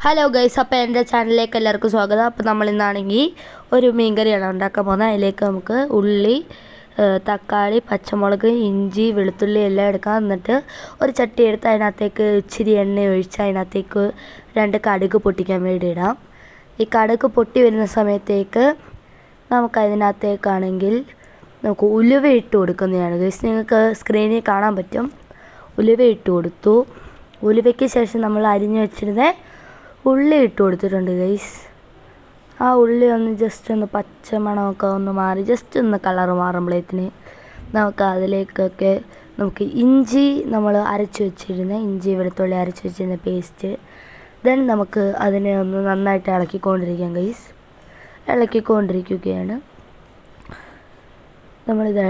Hello guys, അപ്പോൾ എൻ്റെ ചാനലിലേക്ക് എല്ലാവർക്കും സ്വാഗതം. അപ്പോൾ നമ്മളിന്നാണെങ്കിൽ ഒരു മീൻകറിയാണ് ഉണ്ടാക്കാൻ പോകുന്നത്. അതിലേക്ക് നമുക്ക് ഉള്ളി, തക്കാളി, പച്ചമുളക്, ഇഞ്ചി, വെളുത്തുള്ളി എല്ലാം എടുക്കാം. എന്നിട്ട് ഒരു ചട്ടി എടുത്ത് അതിനകത്തേക്ക് ഇച്ചിരി എണ്ണ ഒഴിച്ച് അതിനകത്തേക്ക് 2 കടുക് പൊട്ടിക്കാൻ വേണ്ടി ഇടാം. ഈ കടുക് പൊട്ടി വരുന്ന സമയത്തേക്ക് നമുക്കതിനകത്തേക്കാണെങ്കിൽ നമുക്ക് ഉലുവ ഇട്ട് കൊടുക്കുന്നതാണ് ഗൈസ്. നിങ്ങൾക്ക് സ്ക്രീനിൽ കാണാൻ പറ്റും. ഉലുവ ഇട്ട് കൊടുത്തു. ഉലുവയ്ക്ക് ശേഷം നമ്മൾ അരിഞ്ഞു വെച്ചിരുന്ന ഉള്ളി ഇട്ട് കൊടുത്തിട്ടുണ്ട് ഗൈസ്. ആ ഉള്ളി ഒന്ന് ജസ്റ്റ് ഒന്ന് പച്ചമണമൊക്കെ ഒന്ന് മാറി ജസ്റ്റ് ഒന്ന് കളറ് മാറുമ്പോഴത്തേന് നമുക്ക് അതിലേക്കൊക്കെ നമുക്ക് ഇഞ്ചി നമ്മൾ അരച്ച് വെച്ചിരുന്ന ഇഞ്ചി വെളുത്തുള്ളി അരച്ച് വെച്ചിരുന്ന പേസ്റ്റ് ദെൻ നമുക്ക് അതിനെ ഒന്ന് നന്നായിട്ട് ഇളക്കിക്കൊണ്ടിരിക്കാം ഗൈസ്. ഇളക്കിക്കൊണ്ടിരിക്കുകയാണ്. നമ്മളിത്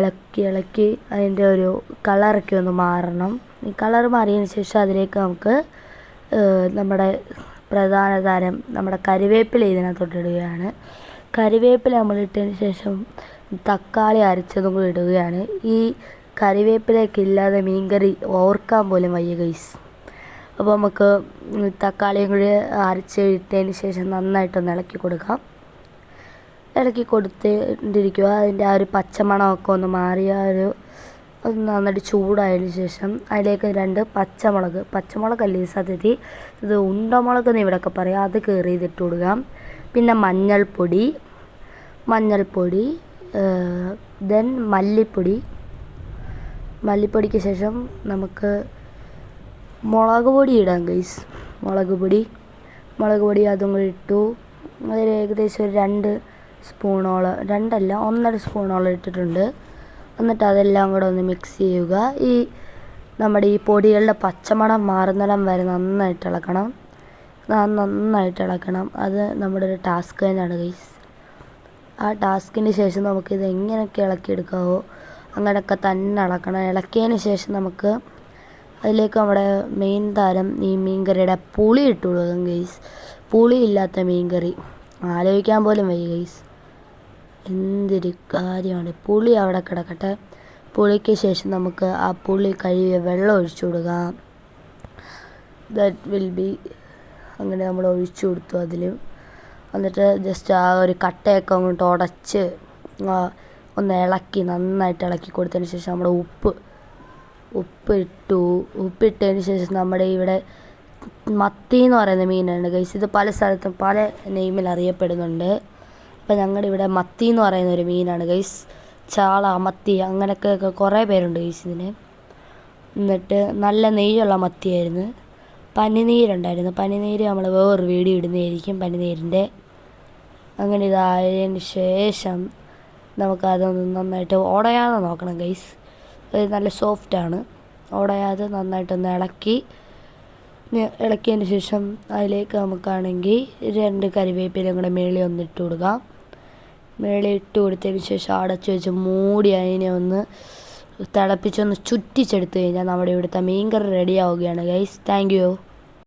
ഇളക്കി അതിൻ്റെ ഒരു കളറൊക്കെ ഒന്ന് മാറണം. ഈ കളർ മാറിയതിന് ശേഷം അതിലേക്ക് നമുക്ക് നമ്മുടെ പ്രധാന താരം നമ്മുടെ കരിവേപ്പില ഇതിനകത്തോട്ട് ഇടുകയാണ്. കരിവേപ്പില നമ്മളിട്ടതിന് ശേഷം തക്കാളി അരച്ചതും കൂടി ഇടുകയാണ്. ഈ കരിവേപ്പിലയൊക്കെ ഇല്ലാതെ മീൻകറി ഓർക്കാൻ പോലും വയ്യ ഗൈസ്. അപ്പോൾ നമുക്ക് തക്കാളിയും കൂടി അരച്ച് ഇട്ടതിന് ശേഷം നന്നായിട്ടൊന്ന് ഇളക്കി കൊടുക്കാം. ഇളക്കി കൊടുത്തിട്ടിരിക്കുക. അതിൻ്റെ ആ ഒരു പച്ചമണമൊക്കെ ഒന്ന് മാറിയ ഒരു നന്നായിട്ട് ചൂടായതിന് ശേഷം അതിലേക്ക് 2 പച്ചമുളകല്ലേ സത്യത്തിൽ ഇത് ഉണ്ടമുളക് എന്ന് ഇവിടെയൊക്കെ പറയാം, അത് കയറി ഇതിട്ട് കൊടുക്കാം. പിന്നെ മഞ്ഞൾപ്പൊടി ദെൻ മല്ലിപ്പൊടിക്ക് ശേഷം നമുക്ക് മുളക് പൊടി ഇടാം ഗൈസ്. മുളക് പൊടി അതും കൂടി ഇട്ടു. അതിൽ ഏകദേശം ഒരു 2 സ്പൂണോളം, 2 അല്ല 1.5 സ്പൂണോളം ഇട്ടിട്ടുണ്ട്. എന്നിട്ട് അതെല്ലാം കൂടെ ഒന്ന് മിക്സ് ചെയ്യുക. ഈ നമ്മുടെ ഈ പൊടികളുടെ പച്ചമണം മാറുന്നിടം വരെ നന്നായിട്ട് ഇളക്കണം. അത് നമ്മുടെ ഒരു ടാസ്ക് തന്നെയാണ് ഗൈസ്. ആ ടാസ്കിന് ശേഷം നമുക്കിത് എങ്ങനെയൊക്കെ ഇളക്കിയെടുക്കാവോ അങ്ങനെയൊക്കെ തന്നെ ഇളക്കണം. ഇളക്കിയതിന് ശേഷം നമുക്ക് അതിലേക്ക് നമ്മുടെ മെയിൻ താരം ഈ മീൻകറിയുടെ പുളി ഇട്ട് കൊടുക്കാം ഗൈസ്. പുളിയില്ലാത്ത മീൻകറി ആലോചിക്കാൻ പോലും വയ്യ ഗൈസ്. എന്തൊരു കാര്യമാണ്. പുളി അവിടെ കിടക്കട്ടെ. പുളിക്ക് ശേഷം നമുക്ക് ആ പുളി കഴുകിയ വെള്ളം ഒഴിച്ചു കൊടുക്കാം. ദാറ്റ് വിൽ ബി അങ്ങനെ നമ്മൾ ഒഴിച്ചു കൊടുത്തു അതിൽ. എന്നിട്ട് ജസ്റ്റ് ആ ഒരു കട്ടയൊക്കെ അങ്ങോട്ട് ഉടച്ച് ഒന്ന് നന്നായിട്ട് ഇളക്കി കൊടുത്തതിന് ശേഷം നമ്മുടെ ഉപ്പിട്ടതിന് ശേഷം നമ്മുടെ ഇവിടെ മത്തി എന്ന് പറയുന്ന മീനാണ് ഗൈസ്. ഇത് പല സ്ഥലത്തും പല നെയിമിൽ അറിയപ്പെടുന്നുണ്ട്. അപ്പോൾ ഞങ്ങളുടെ ഇവിടെ മത്തി എന്ന് പറയുന്ന ഒരു മീനാണ് ഗൈസ്. ചാള, മത്തി അങ്ങനെയൊക്കെ കുറേ പേരുണ്ട് ഗൈസ് ഇതിന്. എന്നിട്ട് നല്ല നെയ്യുള്ള മത്തിയായിരുന്നു. പനിനീരുണ്ടായിരുന്നു. പനിനീര് നമ്മൾ വേറൊരു വീഡിയോ ഇടുന്നതായിരിക്കും പനിനീരിൻ്റെ. അങ്ങനെ ഇതായതിന് ശേഷം നമുക്കതൊന്ന് നന്നായിട്ട് ഉടയാതെ നോക്കണം ഗൈസ്. അത് നല്ല സോഫ്റ്റാണ്. ഉടയാതെ നന്നായിട്ടൊന്ന് ഇളക്കിയതിന് ശേഷം അതിലേക്ക് നമുക്കാണെങ്കിൽ 2 കരിവേപ്പിലയും കൂടെ മേളിൽ ഒന്ന് ഇട്ട് കൊടുക്കാം. മേളിൽ ഇട്ട് കൊടുത്തതിന് ശേഷം അടച്ചു വെച്ച് മൂടി അതിനെ ഒന്ന് തിളപ്പിച്ചൊന്ന് ചുറ്റിച്ചെടുത്ത് കഴിഞ്ഞാൽ നമ്മുടെ ഇവിടുത്തെ മീൻകറി റെഡി ആവുകയാണ് ഗൈസ്. Thank you.